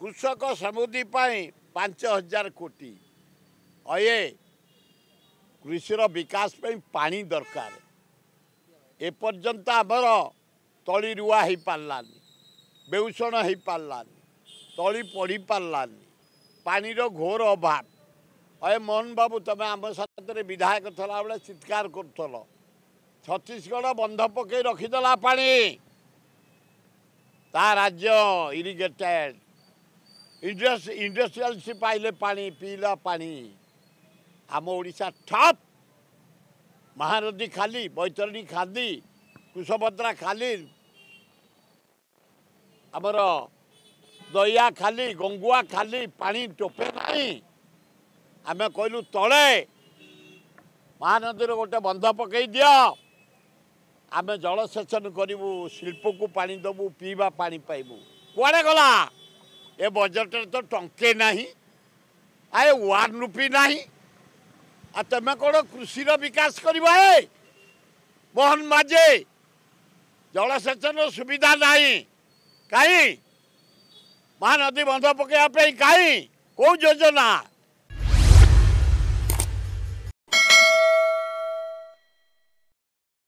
कृषक समृद्धि 5,000 कोटी अये कृषि विकास पानी दरकार एपर्यंत आमर तली रुआ हो पारानी बेउषण हो पारानी तली पड़ी पारानी पानी घोर अभाव अये मोहन बाबू तुम आम साथ विधायक थला बेले चित्कार कर छत्तीसगढ़ बंध पकई रखीदेला पानी ता राज्य इरिगेटेड इंडस्ट्रियल पाइले पानी पीला पानी आम ओडिशा ठप महानदी खाली बैतरणी खाली कुशभद्रा खाली आमर दया खाली गंगुआ खाली पानी टोपे नहीं आम कहलु तले महानदी गोटे बंध पकई दियो आम जलसेचन करूँ शिल्प को पानी दबू पीवा पानी पाइबू कुआड़े गला ए बजेट तो टंके नहीं आए 1 रुपी नहीं आ तुम कौन कृषि विकास कर मोहन माझे जलसेचन सुविधा नहीं कहीं महानदी बंध पकड़ा कहीं कौ योजना